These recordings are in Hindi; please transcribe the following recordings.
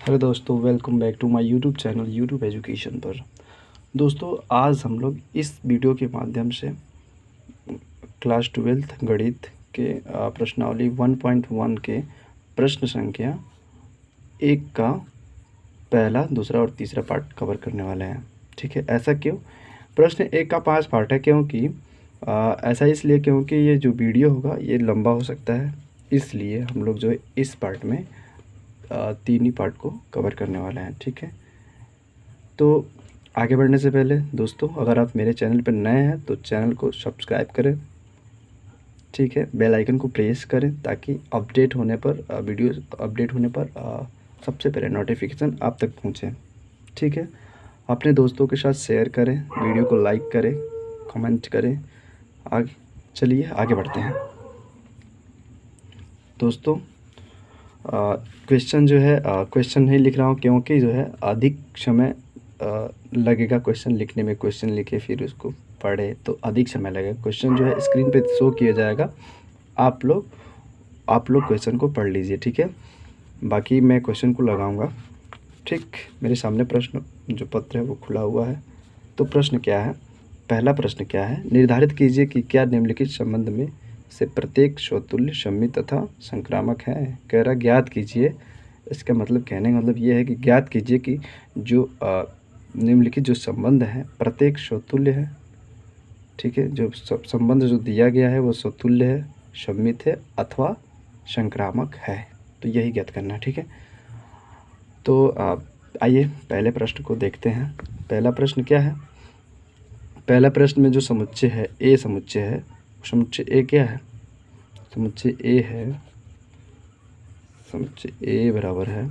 हेलो दोस्तों, welcome back to my YouTube channel YouTube education पर। दोस्तों, आज हम लोग इस वीडियो के माध्यम से क्लास 12th गणित के प्रश्नावली 1.1 के प्रश्न संख्या 1 का पहला, दूसरा और तीसरा पार्ट कवर करने वाले हैं। ठीक है, ऐसा क्यों? प्रश्न 1 का 5 पार्ट है क्योंकि ऐसा इसलिए क्योंकि ये जो वीडियो होगा ये लंबा हो सकता है, इसलिए हम लोग जो है इस पार्ट में तीन ही पार्ट को कवर करने वाले हैं। ठीक है, तो आगे बढ़ने से पहले दोस्तों, अगर आप मेरे चैनल पर नए हैं तो चैनल को सब्सक्राइब करें। ठीक है, बेल आइकन को प्रेस करें ताकि अपडेट होने पर वीडियो अपडेट होने पर सबसे पहले नोटिफिकेशन आप तक पहुंचे। ठीक है, अपने दोस्तों के साथ शेयर करें, वीडियो को लाइक करें, कमेंट करें। चलिए आगे बढ़ते हैं दोस्तों। क्वेश्चन जो है क्वेश्चन नहीं लिख रहा हूँ क्योंकि जो है अधिक समय लगेगा क्वेश्चन लिखने में। क्वेश्चन लिखे फिर उसको पढ़े तो अधिक समय लगेगा। क्वेश्चन जो है स्क्रीन पे शो किया जाएगा, आप लोग क्वेश्चन को पढ़ लीजिए। ठीक है, बाकी मैं क्वेश्चन को लगाऊंगा। ठीक, मेरे सामने प्रश्न जो पत्र है वो खुला हुआ है। तो प्रश्न क्या है? पहला प्रश्न क्या है? निर्धारित कीजिए कि क्या निम्नलिखित संबंध में से प्रत्येक स्वतुल्य, सममित तथा संक्रामक है। कह रहा ज्ञात कीजिए। इसका मतलब, कहने का मतलब ये है कि ज्ञात कीजिए कि जो निम्नलिखित जो संबंध है प्रत्येक स्वतुल्य है। ठीक है, जो संबंध जो दिया गया है वो स्वतुल्य है, सममित है अथवा संक्रामक है। तो यही ज्ञात करना है। ठीक है, तो आइए पहले प्रश्न को देखते हैं। पहला प्रश्न क्या है? पहला प्रश्न में जो समुच्चय है, ए समुच्चय है। समुच्चय ए क्या है? समुच्चय ए है, समुच्चय ए बराबर है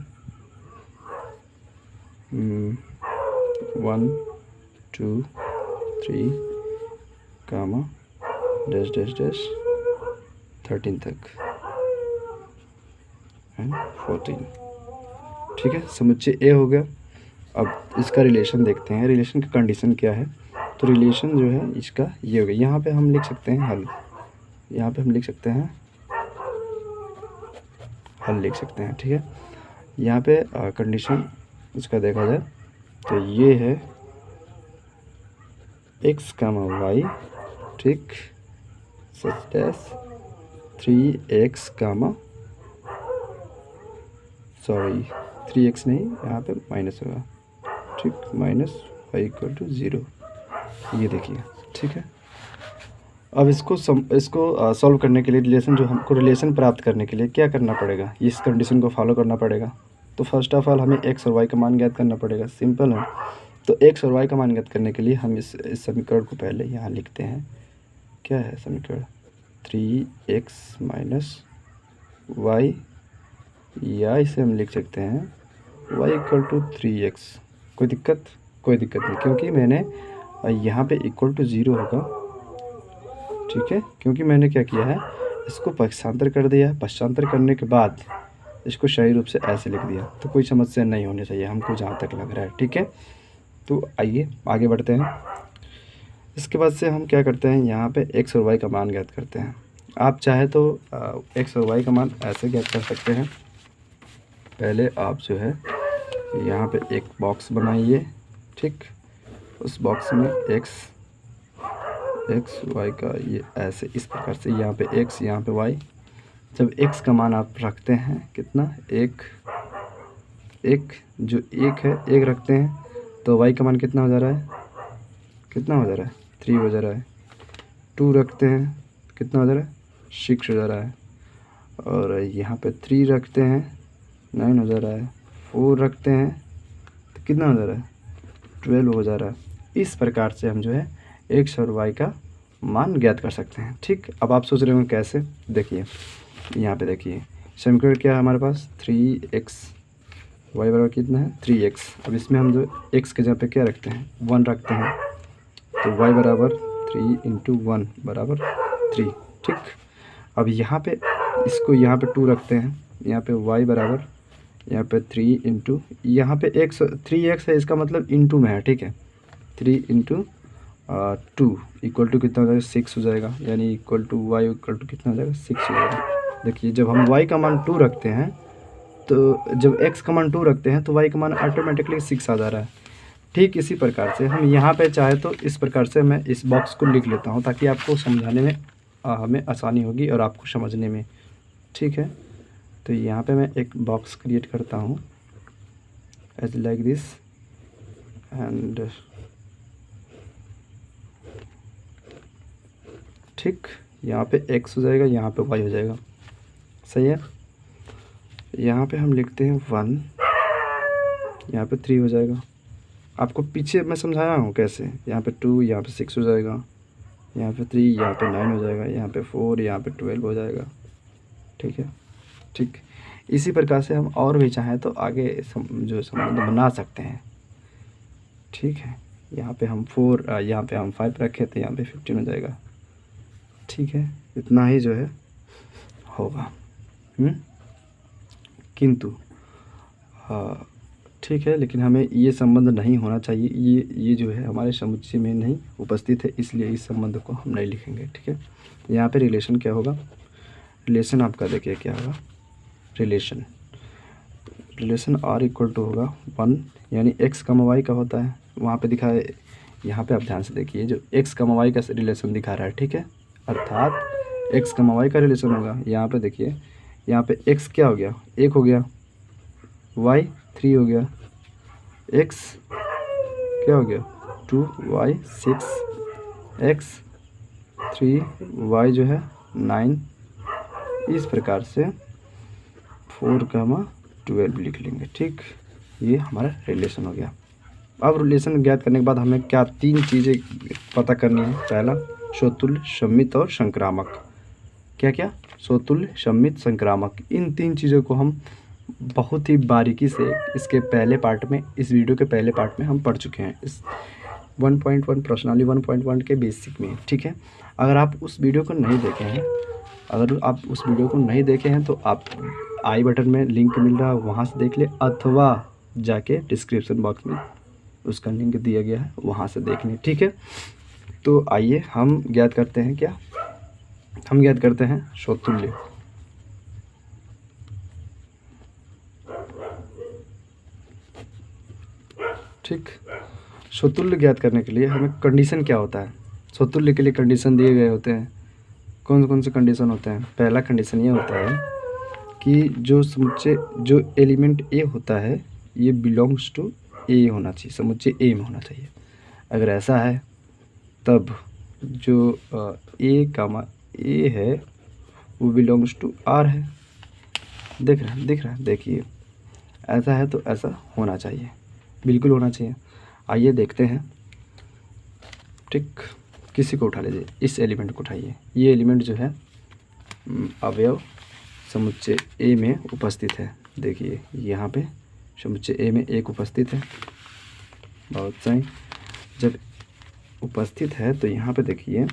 1 2 3 कामा डैश डैश डैश 13 तक एंड 14। ठीक है, समुच्चय ए हो गया। अब इसका रिलेशन देखते हैं। रिलेशन की कंडीशन क्या है? तो रिलेशन जो है इसका ये हो गया। यहाँ पे हम लिख सकते हैं हल, यहाँ पे हम लिख सकते हैं हल लिख सकते हैं। ठीक है, यहाँ पे कंडीशन इसका देखा जाए तो ये है x कामा वाई, ठीक, सच डैश 3x कामा 3x नहीं, यहाँ पे माइनस होगा। ठीक, माइनस वाई इक्वल टू 0। ये देखिए। ठीक है, अब इसको सॉल्व करने के लिए रिलेशन, जो हमको रिलेशन प्राप्त करने के लिए क्या करना पड़ेगा? इस कंडीशन को फॉलो करना पड़ेगा। तो फर्स्ट ऑफ ऑल हमें x और y का मान ज्ञात करना पड़ेगा। सिंपल है। तो x और y का मान ज्ञात करने के लिए हम इस समीकरण को पहले यहाँ लिखते हैं। क्या है समीकरण? 3x माइनस वाई, या इसे हम लिख सकते हैं y इक्वल टू 3x। कोई दिक्कत नहीं, क्योंकि मैंने यहाँ पे इक्वल टू 0 होगा। ठीक है, क्योंकि मैंने क्या किया है, इसको पक्षांतर कर दिया है। पक्षांतर करने के बाद इसको सही रूप से ऐसे लिख दिया, तो कोई समस्या नहीं होनी चाहिए हमको, जहाँ तक लग रहा है। ठीक है, तो आइए आगे बढ़ते हैं। इसके बाद से हम क्या करते हैं, यहाँ पे x और y का मान ज्ञात करते हैं। आप चाहे तो x और y का मान ऐसे ज्ञात कर सकते हैं। पहले आप जो है यहाँ पे एक बॉक्स बनाइए। ठीक, उस बॉक्स में x y का ये ऐसे इस प्रकार से, यहाँ पे x, यहाँ पे y। जब x का मान आप रखते हैं कितना, एक जो एक है, एक रखते हैं, तो y का मान कितना हो जा रहा है? 3 हो जा रहा है। 2 रखते हैं, कितना हो जा रहा है? 6 हो जा रहा है। और यहाँ पे 3 रखते हैं, 9 हो जा रहा है। 4 रखते हैं तो कितना हो जा रहा है? 12 हो जा रहा है। इस प्रकार से हम जो है x और y का मान ज्ञात कर सकते हैं। ठीक, अब आप सोच रहे होंगे कैसे? देखिए, यहाँ पे देखिए समीकरण क्या है हमारे पास, 3x, y बराबर कितना है? 3x। अब इसमें हम जो x के जगह पे क्या रखते हैं? 1 रखते हैं, तो y बराबर 3 इंटू 1 बराबर 3। ठीक, अब यहाँ पे इसको यहाँ पे 2 रखते हैं, यहाँ पे y बराबर, यहाँ पे 3 इंटू, यहाँ पे x 3x है, इसका मतलब इंटू में है। ठीक है, 3 इंटू 2 इक्वल टू कितना हो जाएगा? 6 हो जाएगा। यानी equal to y equal to कितना हो जाएगा? 6 हो जाएगा। देखिए, जब हम y का मान 2 रखते हैं तो जब x का मान 2 रखते हैं तो y का मान ऑटोमेटिकली 6 आ जा रहा है। ठीक इसी प्रकार से हम यहाँ पे चाहे तो इस प्रकार से मैं इस बॉक्स को लिख लेता हूँ ताकि आपको समझाने में हमें आसानी होगी और आपको समझने में। ठीक है, तो यहाँ पे मैं एक बॉक्स क्रिएट करता हूँ एज लाइक दिस एंड ठीक, यहाँ पे x हो जाएगा, यहाँ पे y हो जाएगा। सही है, यहाँ पे हम लिखते हैं 1, यहाँ पे 3 हो जाएगा। आपको पीछे मैं समझाया हूँ कैसे, यहाँ पे 2, यहाँ पे 6 हो जाएगा, यहाँ पे 3, यहाँ पे 9 हो जाएगा, यहाँ पे 4, यहाँ पे 12 हो जाएगा। ठीक है, ठीक इसी प्रकार से हम और भी चाहें तो आगे जो संबंध बना सकते हैं। ठीक है, यहाँ पे हम 4, यहाँ पे हम 5 रखे तो यहाँ पे 15 हो जाएगा। ठीक है, इतना ही जो है होगा। किंतु ठीक है, लेकिन हमें ये संबंध नहीं होना चाहिए, ये जो है हमारे समुच्चय में नहीं उपस्थित है, इसलिए इस संबंध को हम नहीं लिखेंगे। ठीक है, यहाँ पे रिलेशन क्या होगा, रिलेशन आपका देखिए क्या होगा, रिलेशन r इक्वल टू होगा 1, यानी x कम y का होता है। वहाँ पे दिखा है, यहाँ पे आप ध्यान से देखिए जो x कम y का रिलेशन दिखा रहा है। ठीक है, अर्थात x कम y का रिलेशन होगा। यहाँ पे देखिए, यहाँ पे x क्या हो गया, 1 हो गया, y 3 हो गया, x क्या हो गया 2, y 6, x 3, y जो है 9। इस प्रकार से 4, 12 लिख लेंगे। ठीक, ये हमारा रिलेशन हो गया। अब रिलेशन ज्ञात करने के बाद हमें क्या 3 चीज़ें पता करनी है। पहला स्वतुल्य, सममित और संक्रामक। क्या क्या, स्वतुल्य, सममित, संक्रामक। इन 3 चीज़ों को हम बहुत ही बारीकी से इसके पहले पार्ट में, इस वीडियो के पहले पार्ट में हम पढ़ चुके हैं, इस 1.1 प्रश्नावली 1.1 के बेसिक में। ठीक है, अगर आप उस वीडियो को नहीं देखे हैं, तो आप आई बटन में लिंक मिल रहा है, वहाँ से देख ले, अथवा जाके डिस्क्रिप्शन बॉक्स में उसका लिंक दिया गया है, वहाँ से देख लें। ठीक है, तो आइए हम ज्ञात करते हैं, क्या हम ज्ञात करते हैं स्वतुल्य। ठीक, स्वतुल्य ज्ञात करने के लिए हमें कंडीशन क्या होता है, स्वतुल्य के लिए कंडीशन दिए गए होते हैं। कौन कौन से कंडीशन होते हैं। पहला कंडीशन ये होता है कि जो समुच्चय, जो एलिमेंट ए होता है, ये बिलोंग्स टू ए होना चाहिए, समुच्चय ए में होना चाहिए। अगर ऐसा है तब जो ए कामा ए है वो बिलोंग्स टू आर है। दिख रहा है, देखिए ऐसा है तो ऐसा होना चाहिए, बिल्कुल होना चाहिए। आइए देखते हैं। ठीक, किसी को उठा लीजिए, इस एलिमेंट को उठाइए। ये एलिमेंट जो है अवयव समुच्चय ए में उपस्थित है। देखिए यहाँ पे समुच्चय ए में 1 उपस्थित है। बहुत सही, जब उपस्थित है तो यहाँ पे देखिए,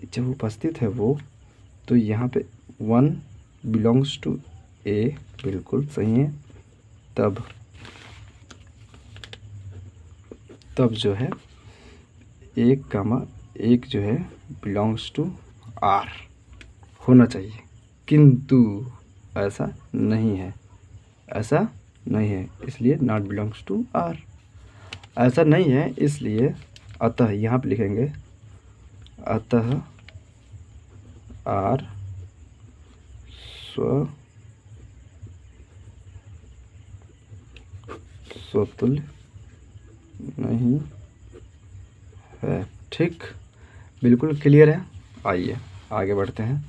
जब उपस्थित है वो, तो यहाँ पे 1 बिलोंग्स टू ए, बिल्कुल सही है। तब जो है 1, जो है बिलोंग्स टू आर होना चाहिए, किंतु ऐसा नहीं है, इसलिए नॉट बिलोंग्स टू आर। ऐसा नहीं है, इसलिए अतः यहाँ पे लिखेंगे, अतः आर स्वतुल्य नहीं है। ठीक, बिल्कुल क्लियर है। आइए आगे बढ़ते हैं।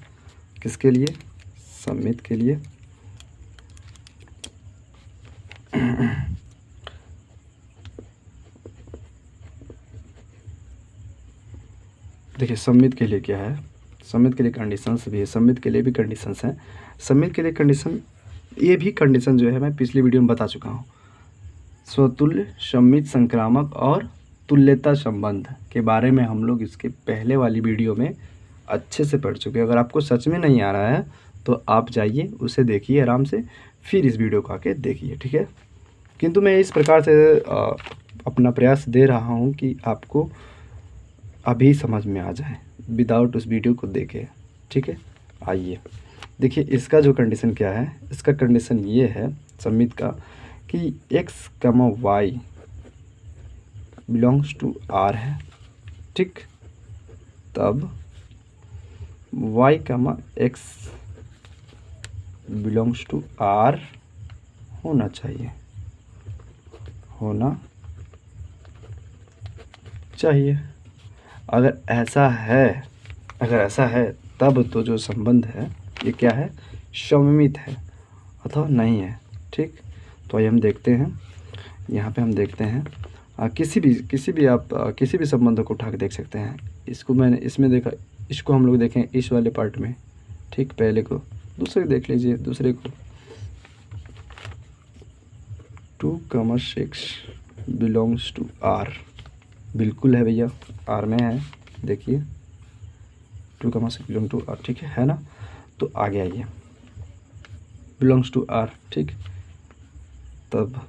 किसके लिए, सममित के लिए। देखिए सममित के लिए क्या है, सममित के लिए कंडीशंस भी है, सममित के लिए भी कंडीशंस हैं। सममित के लिए कंडीशन, ये भी कंडीशन जो है मैं पिछली वीडियो में बता चुका हूँ। स्वतुल्य, सममित, संक्रामक और तुल्यता संबंध के बारे में हम लोग इसके पहले वाली वीडियो में अच्छे से पढ़ चुके हैं। अगर आपको सच में नहीं आ रहा है तो आप जाइए, उसे देखिए आराम से, फिर इस वीडियो को आके देखिए। ठीक है, किंतु मैं इस प्रकार से अपना प्रयास दे रहा हूँ कि आपको अभी समझ में आ जाए, विदाउट उस वीडियो को देखे। ठीक है, आइए देखिए इसका जो कंडीशन क्या है, इसका कंडीशन ये है समित का कि x कमा y बिलोंग्स टू r है, ठीक। तब y कमा x बिलोंग्स टू r होना चाहिए, होना चाहिए। अगर ऐसा है तब तो जो संबंध है ये क्या है, सममित है अथवा नहीं है, ठीक। तो आइए हम देखते हैं, यहाँ पे हम देखते हैं किसी भी आप किसी भी संबंध को उठा के देख सकते हैं। इसको मैंने इसमें देखा, इसको हम लोग देखें इस वाले पार्ट में, ठीक। पहले को दूसरे देख लीजिए, दूसरे को 2,6 बिलोंग्स टू r, बिल्कुल है भैया, r में है, देखिए 2,6 बिलोंग टू r, ठीक है ना। तो आगे आइए, बिलोंग्स टू r, ठीक। तब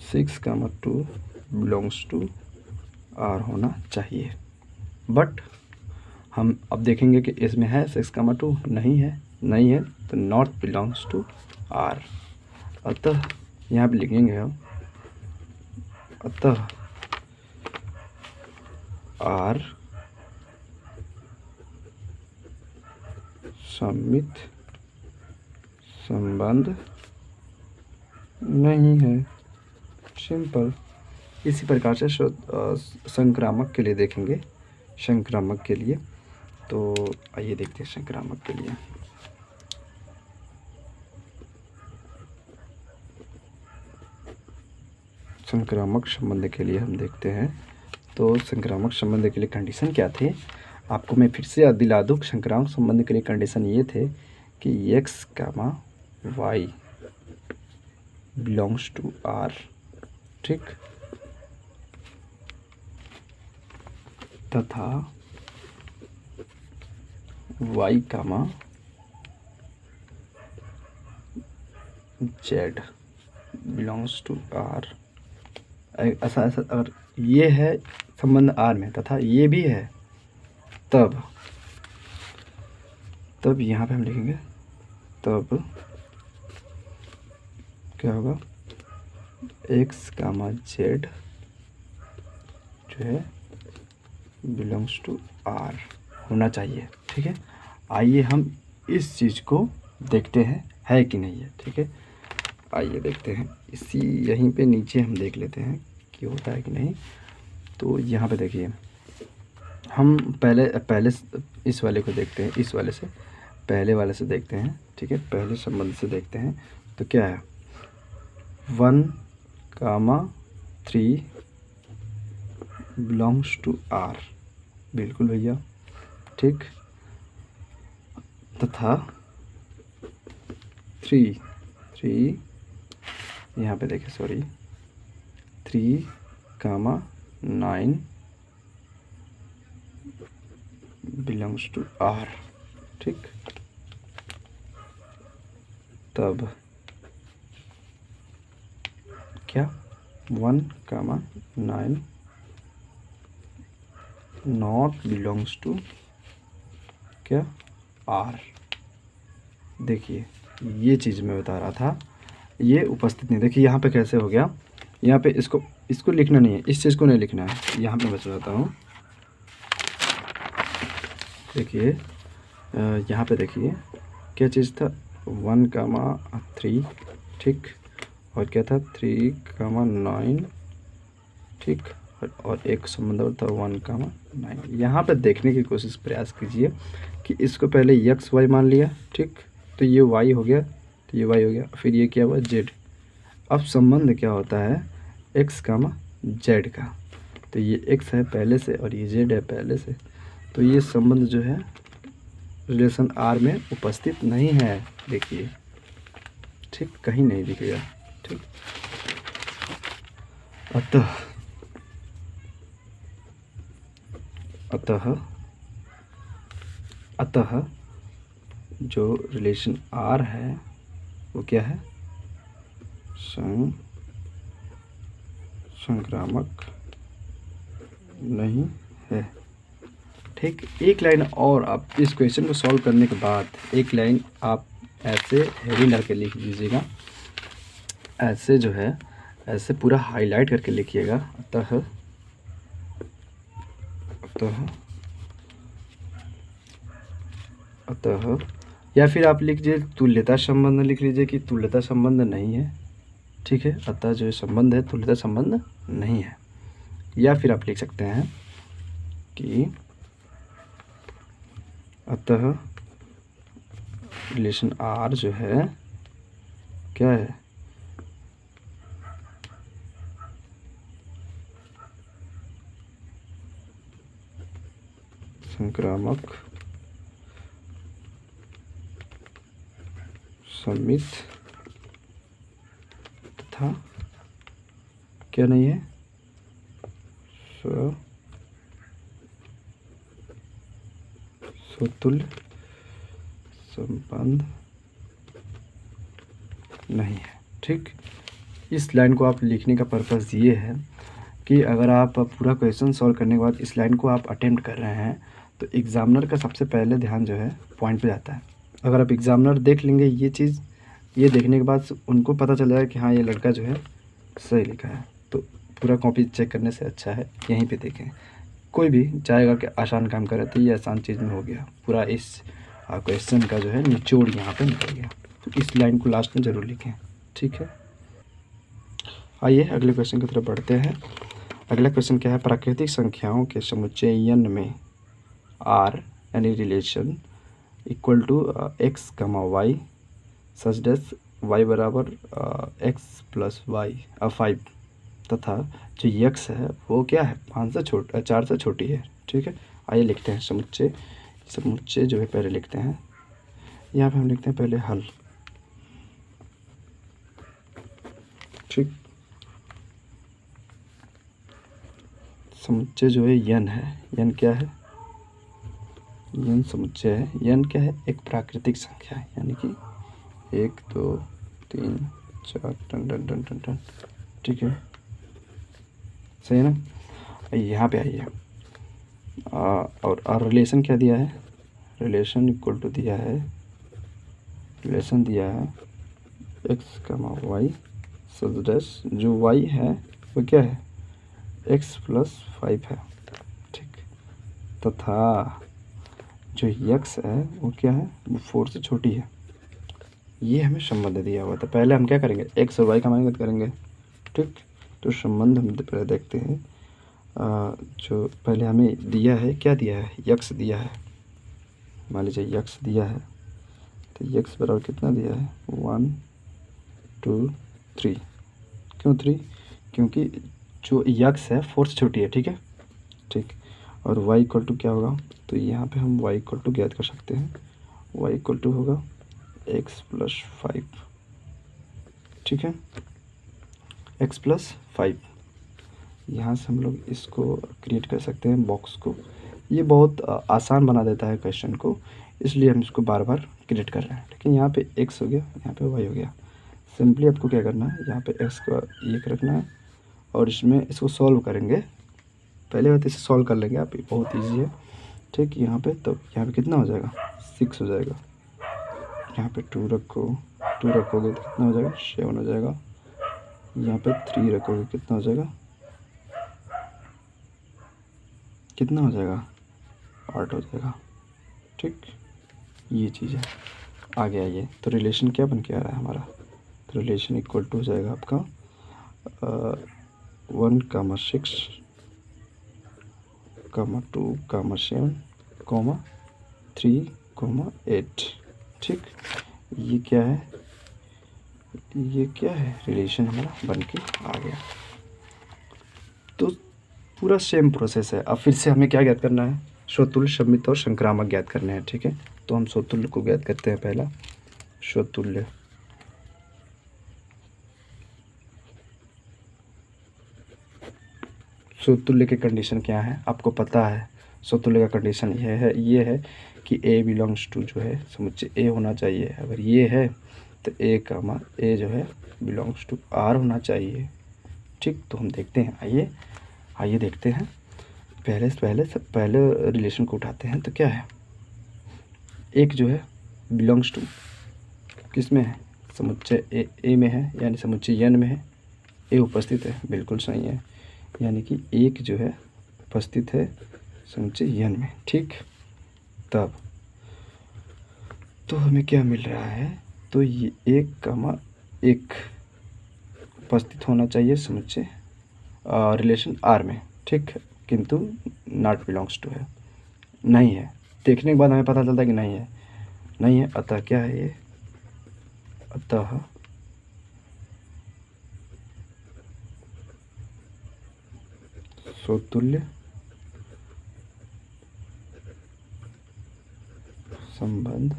6,2 बिलोंग्स टू r होना चाहिए। बट हम अब देखेंगे कि इसमें है 6,2 नहीं है तो नॉट बिलोंग्स टू r। अतः यहाँ पे लिखेंगे हम, अतः r सममित संबंध नहीं है, सिंपल। इसी प्रकार से संक्रामक के लिए देखेंगे, संक्रामक के लिए। तो आइए देखते हैं संक्रामक के लिए। संक्रामक संबंध के लिए हम देखते हैं, तो संक्रामक संबंध के लिए कंडीशन क्या थे, आपको मैं फिर से याद दिला दूँ। संक्रामक संबंध के लिए कंडीशन ये थे कि x कमा y बिलोंग्स टू r, ठीक। तथा y कमा z बिलोंग्स टू r। ऐसा अगर ये है संबंध r में तथा ये भी है, तब यहाँ पे हम लिखेंगे, तब क्या होगा, x कामा z जो है बिलोंग्स टू r होना चाहिए, ठीक है। आइए हम इस चीज़ को देखते हैं है कि नहीं है, ठीक है। आइए देखते हैं, इसी यहीं पे नीचे हम देख लेते हैं कि होता है कि नहीं। तो यहाँ पे देखिए, हम पहले इस वाले को देखते हैं, इस वाले से पहले वाले से देखते हैं, ठीक है। पहले संबंध से देखते हैं तो क्या है, 1,3 बिलोंग्स टू r, बिल्कुल भैया, ठीक। तथा 3 यहाँ पे देखिए, सॉरी 3,9 बिलोंग्स टू r, ठीक। तब क्या 1,9 नॉट बिलोंग्स टू क्या r। देखिए ये चीज़ मैं बता रहा था, ये उपस्थित नहीं। देखिए यहाँ पे कैसे हो गया, यहाँ पे इसको लिखना नहीं है, इस चीज़ को नहीं लिखना है। यहाँ पे मैं बताता हूँ, देखिए यहाँ पे देखिए क्या चीज़ था, 1,3, ठीक। और क्या था 3,9, ठीक। और एक संबंध और था 1,9। यहाँ पे देखने की कोशिश प्रयास कीजिए कि इसको पहले x y मान लिया, ठीक। तो ये y हो गया, तो ये y हो गया, फिर ये क्या हुआ z। अब संबंध क्या होता है x कामा z का, तो ये x है पहले से और ये z है पहले से, तो ये संबंध जो है रिलेशन r में उपस्थित नहीं है, देखिए, ठीक। कहीं नहीं दिखेगा, ठीक। अतः जो रिलेशन r है वो क्या है, संक्रामक नहीं है, ठीक, एक लाइन और आप इस क्वेश्चन को सॉल्व करने के बाद एक लाइन आप ऐसे हेडिंग डाल के लिख दीजिएगा, ऐसे जो है ऐसे पूरा हाईलाइट करके लिखिएगा। अतः अतः अतः या फिर आप लिख लीजिए तुल्यता संबंध, लिख लीजिए कि तुल्यता संबंध नहीं है। ठीक है, अतः जो संबंध है तुल्यता संबंध नहीं है। या फिर आप लिख सकते हैं कि अतः रिलेशन आर जो है क्या है, संक्रामक सममित तथा क्या नहीं है, स्वतुल्य संबंध नहीं है। ठीक, इस लाइन को आप लिखने का पर्पस ये है कि अगर आप पूरा क्वेश्चन सॉल्व करने के बाद इस लाइन को आप अटेम्प्ट कर रहे हैं तो एग्जामिनर का सबसे पहले ध्यान जो है पॉइंट पे जाता है। अगर आप एग्जामिनर देख लेंगे ये चीज़, ये देखने के बाद उनको पता चल जाएगा कि हाँ ये लड़का जो है सही लिखा है, तो पूरा कॉपी चेक करने से अच्छा है यहीं पे देखें। कोई भी चाहेगा कि आसान काम करे तो ये आसान चीज़ में हो गया, पूरा इस क्वेश्चन का जो है निचोड़ यहाँ पे निकल गया। तो इस लाइन को लास्ट में ज़रूर लिखें। ठीक है, आइए अगले क्वेश्चन की तरफ बढ़ते हैं। अगला क्वेश्चन क्या है, प्राकृतिक संख्याओं के समुच्चय n में r यानी रिलेशन इक्वल टू x कमा वाई सच डेस y बराबर x प्लस वाई 5 तथा जो x है वो क्या है 4 से छोटी है। ठीक है, आइए लिखते हैं समुच्चय। समुच्चय जो है पहले लिखते हैं, यहाँ पे हम लिखते हैं पहले हल। ठीक, समुच्चय जो है n है, n क्या है, n समुच्चय है। n क्या है, एक प्राकृतिक संख्या है, यानी कि 1 2 3 4 टन टन टन टन टन। ठीक है, सही है ना। यहाँ पे आइए और रिलेशन क्या दिया है, रिलेशन इक्वल टू दिया है, रिलेशन दिया है x कमा वाई सच डेस जो y है वो क्या है x प्लस 5 है। ठीक, तथा जो x है वो क्या है, वो 4 से छोटी है। ये हमें संबंध दिया हुआ था। पहले हम क्या करेंगे, x और y का मान करेंगे। ठीक, तो संबंध हम पहले देखते हैं। जो पहले हमें दिया है, क्या दिया है, x दिया है। मान लीजिए x दिया है, तो x बराबर कितना दिया है 1 2 3। क्यों 3, क्योंकि जो x है 4 से छोटी है। ठीक है, ठीक, और y इक्वल टू क्या होगा, तो यहाँ पे हम y इक्वल टू ज्ञात कर सकते हैं। y इक्वल टू होगा x प्लस 5। ठीक है, x प्लस 5। यहाँ से हम लोग इसको क्रिएट कर सकते हैं बॉक्स को। ये बहुत आसान बना देता है क्वेश्चन को, इसलिए हम इसको बार बार क्रिएट कर रहे हैं। लेकिन यहाँ पे x हो गया, यहाँ पे y हो गया। सिंपली आपको क्या करना है, यहाँ पे x का एक रखना है और इसमें इसको सॉल्व करेंगे। पहले बात इसे सॉल्व कर लेंगे आप, बहुत ईजी है। ठीक, यहाँ पे तो यहाँ पे कितना हो जाएगा 6 हो जाएगा। यहाँ पे 2 रखो, 2 रखोगे तो कितना हो जाएगा 7 हो जाएगा। यहाँ पे 3 रखोगे कितना हो जाएगा, कितना हो जाएगा 8 हो जाएगा। ठीक, ये चीज़ है। आगे आइए, तो रिलेशन क्या बन के आ रहा है हमारा, तो रिलेशन इक्वल टू हो जाएगा आपका 1 कामा 6 कामा 2 कामा 7 कामा 3 कामा 8। ठीक, ये क्या है, ये क्या है, रिलेशन हमारा बन के आ गया। तो पूरा सेम प्रोसेस है। अब फिर से हमें क्या ज्ञात करना है, स्वतुल्य सममित और संक्रामक ज्ञात करने हैं। ठीक है, तो हम स्वतुल्य को ज्ञात करते हैं। पहला स्वतुल्य, स्वतुल्य की कंडीशन क्या है आपको पता है। स्वतुल्य का कंडीशन ये है कि a बिलोंग्स टू जो है समुच्चय a होना चाहिए। अगर ये है तो a कामा a जो है बिलोंग्स टू r होना चाहिए। ठीक, तो हम देखते हैं, आइए देखते हैं। पहले रिलेशन को उठाते हैं तो क्या है, एक जो है बिलोंग्स टू किस में है, समुच्चय ए में है, यानी समुच्चय n में है, ए उपस्थित है, बिल्कुल सही है, यानी कि एक जो है उपस्थित है समुच्चय n में। ठीक, तब तो हमें क्या मिल रहा है, तो ये 1, उपस्थित होना चाहिए समुच्चय रिलेशन R में। ठीक, किंतु नॉट बिलोंग्स टू है, नहीं है। देखने के बाद हमें पता चलता है कि नहीं है। अतः क्या है ये, अतः स्वतुल्य संबंध,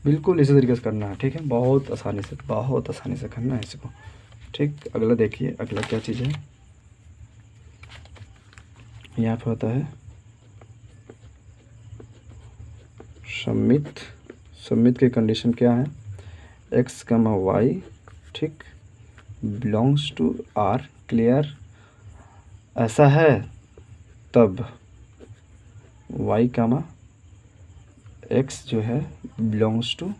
बिल्कुल इसी तरीके से करना है। ठीक है, बहुत आसानी से करना है इसको। ठीक, अगला देखिए, अगला क्या चीज़ है, यहाँ पे होता है सम्मित की कंडीशन क्या है, x, y, ठीक, बिलोंग्स टू R, क्लियर, ऐसा है तब y, x जो है बिलोंग्स टू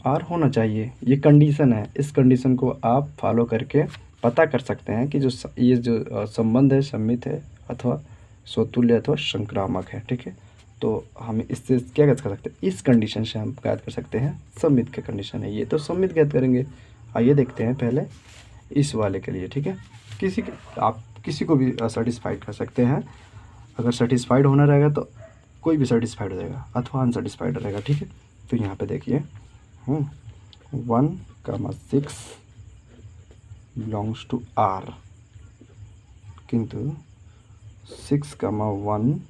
R होना चाहिए। ये कंडीशन है, इस कंडीशन को आप फॉलो करके पता कर सकते हैं कि ये जो संबंध है सम्मित है अथवा स्वतुल्य अथवा संक्रामक है। ठीक है, तो हम इससे क्या ज्ञात कर सकते हैं, इस कंडीशन से हम ज्ञात कर सकते हैं सम्मित की कंडीशन है ये, तो सम्मित ज्ञात करेंगे। आइए देखते हैं पहले इस वाले के लिए। ठीक है, आप किसी को भी सेटिस्फाइड कर सकते हैं। अगर सेटिस्फाइड होना रहेगा तो कोई भी सेटिस्फाइड हो जाएगा अथवा अनसेटिस्फाइड रहेगा। ठीक है, तो यहाँ पे देखिए 1,6 बिलोंग्स टू R, किंतु 6,1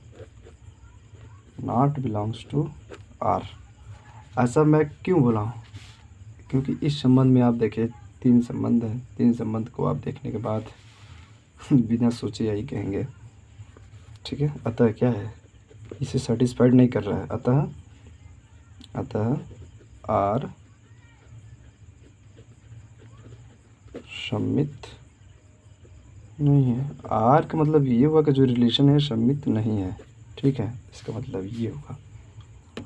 नॉट बिलोंग्स टू R। ऐसा मैं क्यों बोला हूँ, क्योंकि इस संबंध में आप देखिए 3 संबंध हैं, 3 संबंध को आप देखने के बाद बिना सोचे यही कहेंगे। ठीक है, अतः क्या है, इसे सेटिस्फाइड नहीं कर रहा है, अतः R सम्मित नहीं है। R का मतलब ये हुआ कि जो रिलेशन है सम्मित नहीं है। ठीक है, इसका मतलब ये होगा।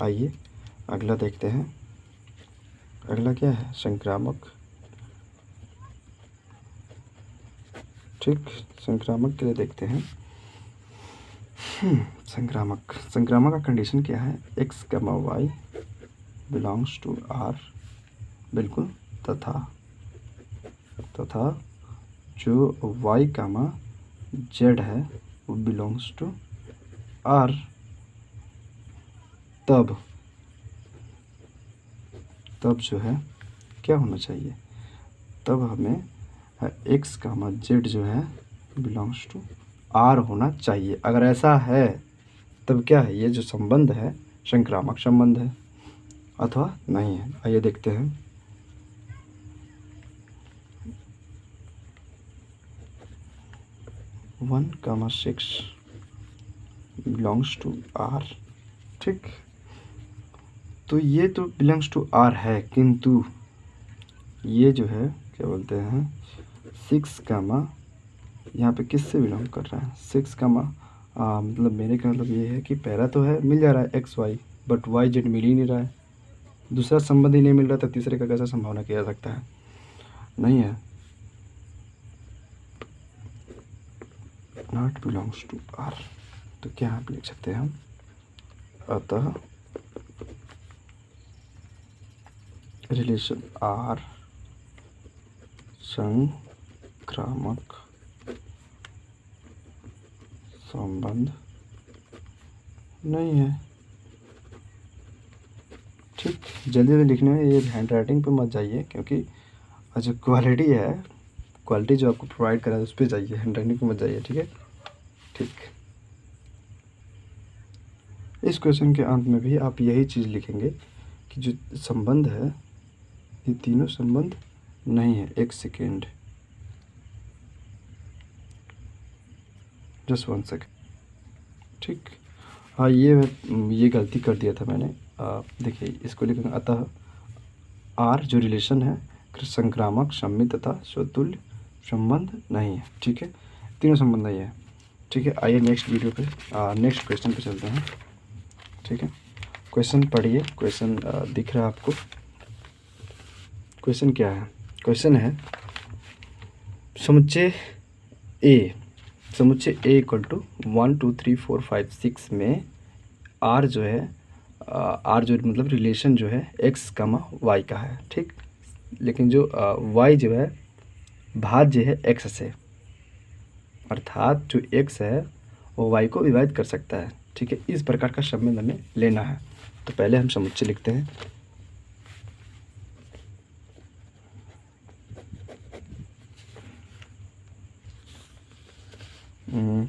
आइए अगला देखते हैं, अगला क्या है, संक्रामक। ठीक, संक्रामक के लिए देखते हैं। संक्रामक का कंडीशन क्या है, x, y belongs to R, बिल्कुल, तथा जो y, z है वो बिलोंग्स टू R, तब जो है क्या होना चाहिए, तब हमें x, z जो है बिलोंग्स टू R होना चाहिए। अगर ऐसा है तब क्या है, ये जो संबंध है संक्रामक संबंध है अथवा नहीं है। आइए देखते हैं, one comma 6 belongs to R। ठीक, तो ये तो बिलोंग्स टू R है, किंतु ये जो है क्या बोलते हैं 6, यहाँ पे किससे बिलोंग कर रहा है, 6, मतलब मेरे का मतलब ये है कि पहला तो है मिल जा रहा है x, y, but y, z मिल ही नहीं रहा है, दूसरा संबंध ही नहीं मिल रहा, तो तीसरे का कैसा संभावना किया जा सकता है, नहीं है। नॉट बिलोंग्स टू R, तो क्या आप लिख सकते हैं हम, अतः रिलेशन R संक्रामक संबंध नहीं है। ठीक, जल्दी लिखने में, ये हैंड राइटिंग पे मत जाइए, क्योंकि जो क्वालिटी जो आपको प्रोवाइड करा है उस पर जाइए, हैंड राइटिंग पे मत जाइए। ठीक है, ठीक, इस क्वेश्चन के अंत में भी आप यही चीज़ लिखेंगे कि जो संबंध है ये तीनों संबंध नहीं है। एक सेकेंड, जस्ट 1 सेकेंड। ठीक, हाँ, ये गलती कर दिया था मैंने। देखिए इसको लिखेंगे, अतः R जो रिलेशन है संक्रामक, सम्मित तथा स्वतुल्य संबंध नहीं है, ठीक है, तीनों संबंध नहीं है, ठीक है। आइए नेक्स्ट वीडियो पे नेक्स्ट क्वेश्चन पे चलते हैं, ठीक है। क्वेश्चन पढ़िए, क्वेश्चन दिख रहा है आपको? क्वेश्चन क्या है? क्वेश्चन है समुच्चय ए इक्वल टू 1 2 3 4 5 6 में आर जो है आर जो मतलब रिलेशन जो है एक्स कमा वाई का है, ठीक। लेकिन जो वाई जो है भाज्य है एक्स से, अर्थात जो एक्स है वो वाई को विभाजित कर सकता है, ठीक है। इस प्रकार का संबंध हमें लेना है। तो पहले हम समुच्चय लिखते हैं।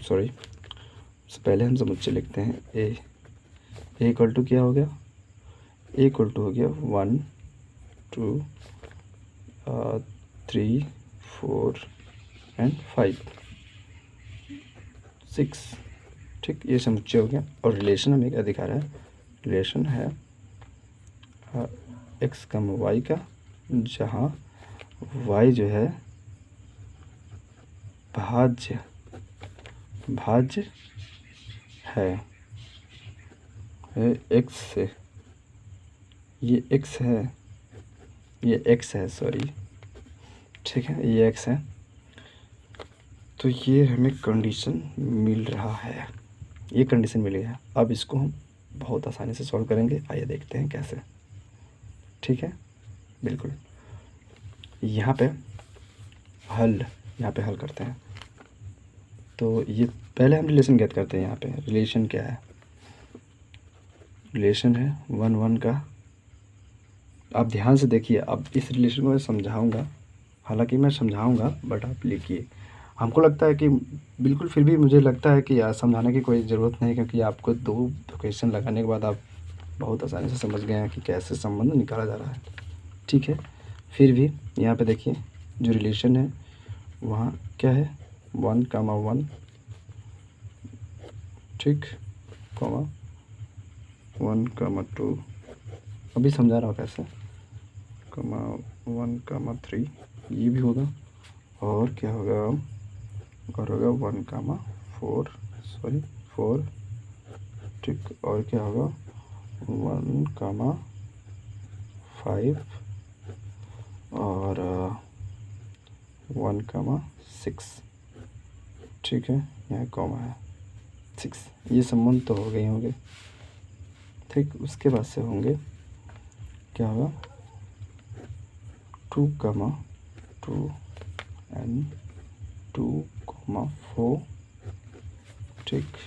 सॉरी, पहले हम समुच्चय लिखते हैं। ए इक्वल टू क्या हो गया? ए इक्वल टू हो गया 1 2 3 4 एंड 5 6, ठीक। ये समुच्चय हो गया। और रिलेशन हमें क्या दिखा रहा है? रिलेशन है एक्स कम वाई का, जहाँ वाई जो है भाज्य है एक्स से। ये एक्स है, सॉरी, ठीक है, ये एक्स है। तो ये हमें कंडीशन मिल रहा है, ये कंडीशन मिली है। अब इसको हम बहुत आसानी से सॉल्व करेंगे। आइए देखते हैं कैसे, ठीक है। बिल्कुल, यहाँ पे हल करते हैं। तो ये पहले हम रिलेशन ज्ञात करते हैं। यहाँ पे रिलेशन क्या है? रिलेशन है 1 1 का। आप ध्यान से देखिए, अब इस रिलेशन को मैं समझाऊंगा, हालांकि मैं समझाऊंगा बट आप लिखिए। हमको लगता है कि बिल्कुल, फिर भी मुझे लगता है कि यार समझाने की कोई ज़रूरत नहीं, क्योंकि आपको 2 क्वेश्चन लगाने के बाद आप बहुत आसानी से समझ गए हैं कि कैसे संबंध निकाला जा रहा है, ठीक है। फिर भी यहाँ पे देखिए, जो रिलेशन है वहाँ क्या है? 1 कामा 1, ठीक, कॉमा 1 कामा 2, अभी समझा रहा हूँ कैसे, कॉमा 1 कामा 3, ये भी होगा। और क्या होगा? और होगा 1 कामा 4, सॉरी 4, ठीक। और क्या होगा? 1 कामा 5 और 1 कामा 6, ठीक है। यहाँ कॉमा है 6। ये संबंध तो हो गए होंगे, ठीक। उसके बाद से होंगे क्या होगा? 2 कामा 2 एंड 2 कामा 4, ठीक।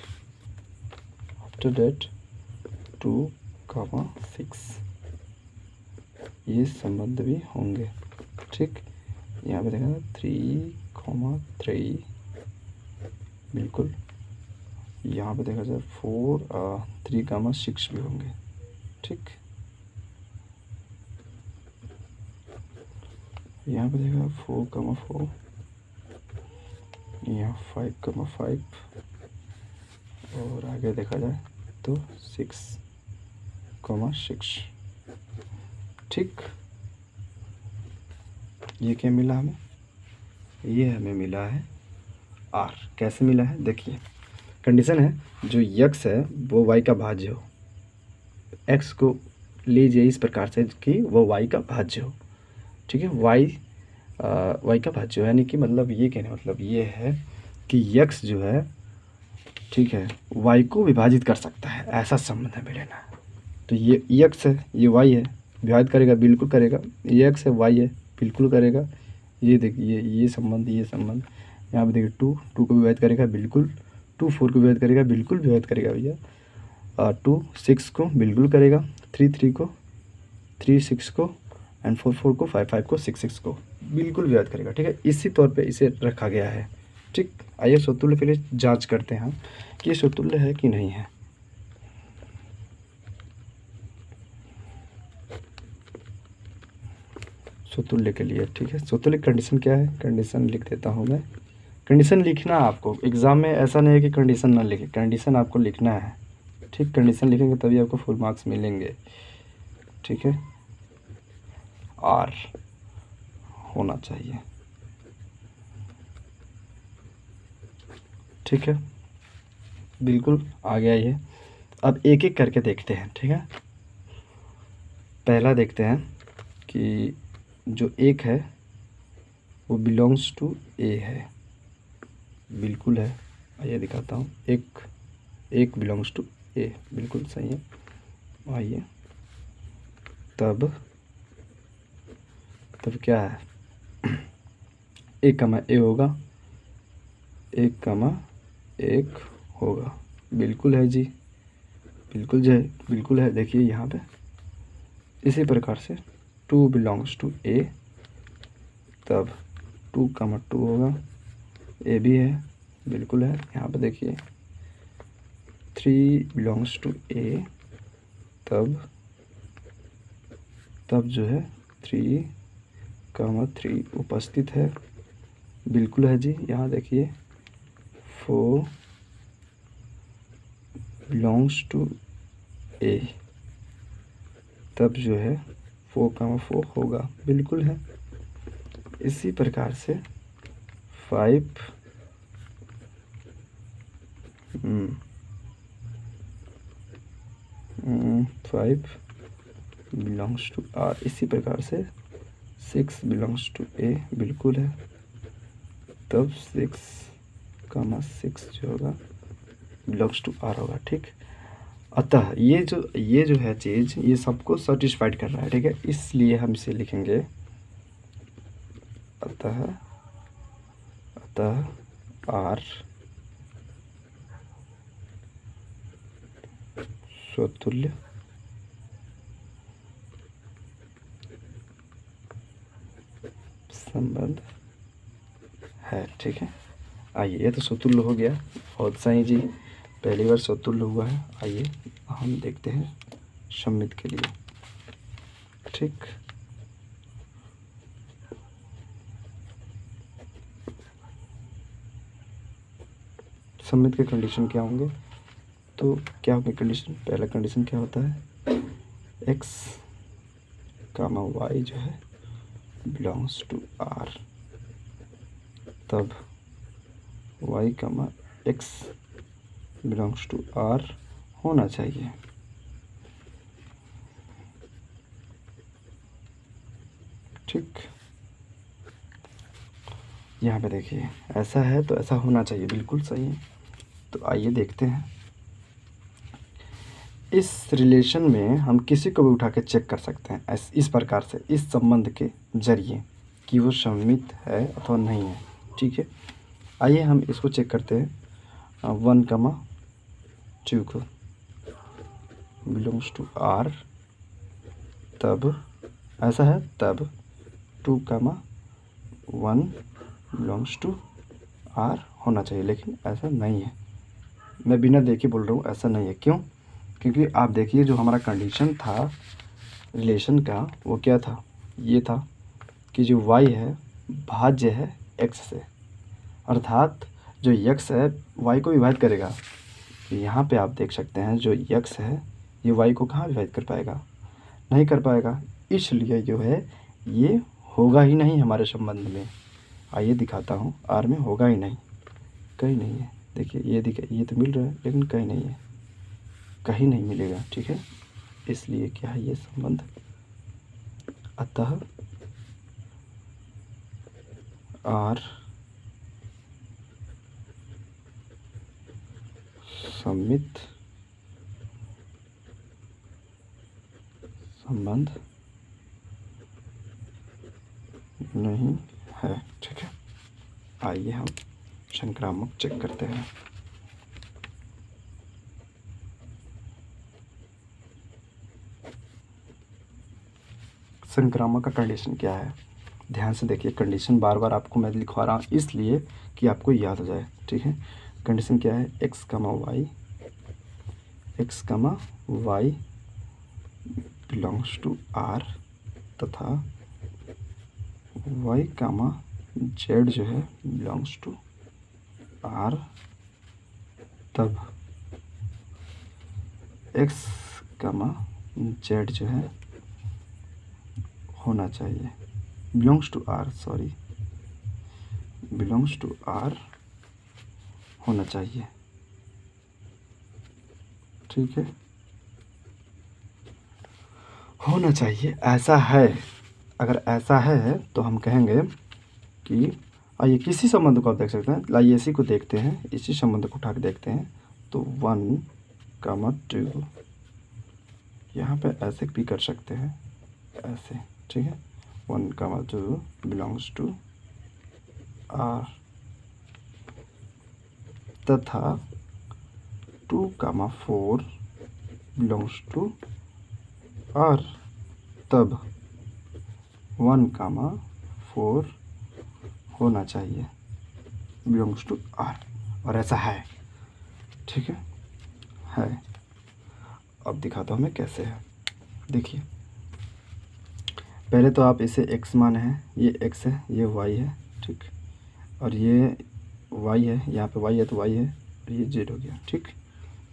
आफ्टर दैट 2 कामा 6, ये संबंध भी होंगे, ठीक। यहाँ पे देखा 3 कामा 3, बिल्कुल। यहाँ पे देखा जाए 3 कामा 6 भी होंगे, ठीक। यहाँ पे देखा 4 कामा 4, यहाँ 5 कामा 5, और आगे देखा जाए तो 6 कामा 6, ठीक। ये क्या मिला हमें? ये हमें मिला है आर। कैसे मिला है? देखिए, कंडीशन है जो यक्स है वो वाई का भाज्य हो। एक्स को लीजिए इस प्रकार से कि वो वाई का भाज्य हो, ठीक है। वाई का भाज्य हो, यानी कि मतलब ये कहने मतलब ये है कि यक्स जो है, ठीक है, वाई को विभाजित कर सकता है, ऐसा संबंध हमें लेना है। तो ये यक्स है, ये वाई है, विभाजित करेगा, बिल्कुल करेगा। ये एक्स है, वाई है, बिल्कुल करेगा। ये देखिए, ये संबंध यहाँ पे देखिए 2 को विभाजित करेगा, बिल्कुल। 2 4 को विभाजित करेगा, बिल्कुल विभाजित करेगा भैया। 2 6 को बिल्कुल करेगा, 3 3 को, 3 6 को, एंड 4 4 को, 5 5 को, 6 6 को बिल्कुल विभाजित करेगा, ठीक है। इसी तौर पे इसे रखा गया है, ठीक। आइए स्वतुल्य के लिए जांच करते हैं कि ये स्वतुल्य है कि नहीं है। स्वतुल्य के लिए, ठीक है। स्वतुल्य कंडीशन क्या है? कंडीशन लिख देता हूँ मैं। कंडीशन लिखना आपको एग्ज़ाम में, ऐसा नहीं है कि कंडीशन ना लिखे, कंडीशन आपको लिखना है, ठीक। कंडीशन लिखेंगे तभी आपको फुल मार्क्स मिलेंगे, ठीक है। आर होना चाहिए, ठीक है, बिल्कुल आ गया ये। अब एक एक करके देखते हैं, ठीक है। पहला देखते हैं कि जो एक है वो बिलोंग्स टू ए है, बिल्कुल है। आइए दिखाता हूँ, एक बिलोंग्स टू ए, बिल्कुल सही है। आइए, तब क्या है, एक कमा ए होगा, एक कमा एक होगा, बिल्कुल है जी, बिल्कुल है। देखिए यहाँ पे इसी प्रकार से 2 बिलोंग्स टू ए, तब 2 कमा 2 होगा, ए भी है, बिल्कुल है। यहाँ पे देखिए 3 बिलोंग्स टू ए, तब जो है 3 कमा 3 उपस्थित है, बिल्कुल है जी। यहाँ देखिए 4 बिलोंग्स टू ए, तब जो है 4 कमा 4 होगा, बिल्कुल है। इसी प्रकार से 5 बिलोंग्स टू आर, इसी प्रकार से 6 बिलोंग्स टू ए, बिल्कुल है। तब 6 कमा 6 जो होगा बिलोंग्स टू आर होगा, ठीक। अतः ये जो है चीज़, ये सबको सेटिस्फाइड कर रहा है, ठीक है। इसलिए हम इसे लिखेंगे अतः आर स्वतुल्य संबंध है, ठीक है। आइए, ये तो स्वतुल्य हो गया, बहुत सही जी, पहली बार स्वतुल्य हुआ है। आइए हम देखते हैं सम्मित के लिए, ठीक। सम्मित के कंडीशन क्या होंगे, तो क्या होंगे कंडीशन, पहला कंडीशन क्या होता है, x कामा y जो है बिलोंग्स टू r, तब y comma x belongs to r होना चाहिए, ठीक। यहाँ पे देखिए ऐसा है तो ऐसा होना चाहिए, बिल्कुल सही है। तो आइए देखते हैं, इस रिलेशन में हम किसी को भी उठा के चेक कर सकते हैं इस प्रकार से, इस संबंध के जरिए कि वो सम्मित है अथवा नहीं है, ठीक है। आइए हम इसको चेक करते हैं, 1 कमा 2 को बिलोंग्स टू आर, तब ऐसा है, तब 2 कमा 1 बिलोंग्स टू आर होना चाहिए, लेकिन ऐसा नहीं है। मैं बिना देखे बोल रहा हूँ, ऐसा नहीं है। क्यों? क्योंकि आप देखिए जो हमारा कंडीशन था रिलेशन का, वो क्या था, ये था कि जो y है भाज्य है x से, अर्थात जो x है y को विभाजित करेगा। तो यहाँ पे आप देख सकते हैं जो x है ये y को कहाँ विभाजित कर पाएगा, नहीं कर पाएगा, इसलिए जो है ये होगा ही नहीं हमारे संबंध में। आइए दिखाता हूँ, आर में होगा ही नहीं, कहीं नहीं है। देखिए ये तो मिल रहा है, लेकिन कहीं नहीं है, कहीं नहीं मिलेगा, ठीक है। इसलिए क्या है ये संबंध, अतः आर सम्मित संबंध नहीं है, ठीक है। आइए हम संक्रामक चेक करते हैं। संक्रामक का कंडीशन क्या है, ध्यान से देखिए। कंडीशन बार बार आपको मैं लिखवा रहा हूँ इसलिए कि आपको याद हो जाए, ठीक है। कंडीशन क्या है, x कमा y बिलोंग्स टू r, तथा y कामा z जो है बिलोंग्स टू r, तब x कामा z जो है होना चाहिए, बिलोंग्स टू r होना चाहिए, ठीक है, होना चाहिए, ऐसा है। अगर ऐसा है तो हम कहेंगे कि आइए किसी संबंध को आप देख सकते हैं, लाइए इसी को देखते हैं, इसी संबंध को उठा के देखते हैं। तो 1, 2 यहाँ पे ऐसे भी कर सकते हैं, ऐसे, ठीक है। 1, 2 बिलोंग्स टू आर तथा 2, 4 बिलोंग्स टू आर, तब 1, 4 होना चाहिए बिलोंग्स टू आर, और ऐसा है, ठीक है। अब दिखाता हूँ मैं कैसे है। देखिए पहले तो आप इसे x माने हैं, ये x है, ये y है, ठीक, और ये y है, यहाँ पे y है तो y है, और ये z हो गया, ठीक।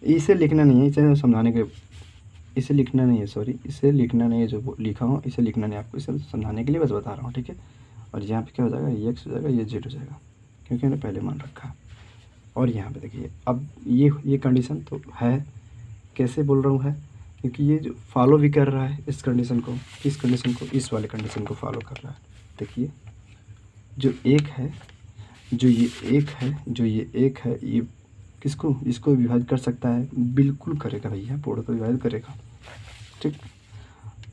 इसे लिखना नहीं है, इसे समझाने के, इसे लिखना नहीं है, सॉरी, इसे लिखना नहीं है, जो लिखा हूँ इसे लिखना नहीं, आपको इसे समझाने के लिए बस बता रहा हूँ, ठीक है। और यहाँ पे क्या हो जाएगा, ये x हो जाएगा, ये z हो जाएगा, क्योंकि मैंने पहले मान रखा है। और यहाँ पे देखिए अब ये कंडीशन तो है, कैसे बोल रहा हूँ है, क्योंकि ये जो फॉलो भी कर रहा है इस कंडीशन को, किस कंडीशन को, इस वाले कंडीशन को फॉलो कर रहा है। देखिए जो एक है, जो ये एक है, जो ये एक है, ये किसको, इसको विभाजित कर सकता है, बिल्कुल करेगा भैया, पूर्ण तो विभाजित करेगा, ठीक।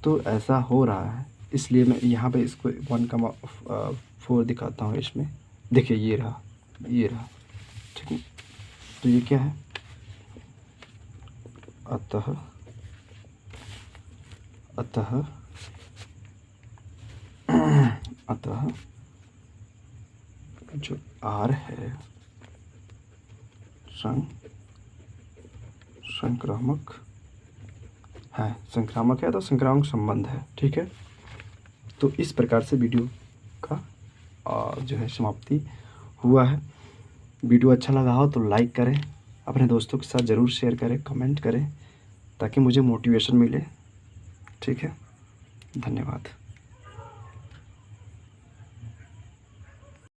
तो ऐसा हो रहा है, इसलिए मैं यहाँ पे इसको 1,4 दिखाता हूँ इसमें। देखिए ये रहा, ये रहा, ठीक है। तो ये क्या है, अतः जो R है संक्रामक है, संक्रामक है तो संक्रामक संबंध है, ठीक है। तो इस प्रकार से वीडियो का जो है समाप्ति हुआ है। वीडियो अच्छा लगा हो तो लाइक करें, अपने दोस्तों के साथ ज़रूर शेयर करें, कमेंट करें, ताकि मुझे मोटिवेशन मिले, ठीक है। धन्यवाद।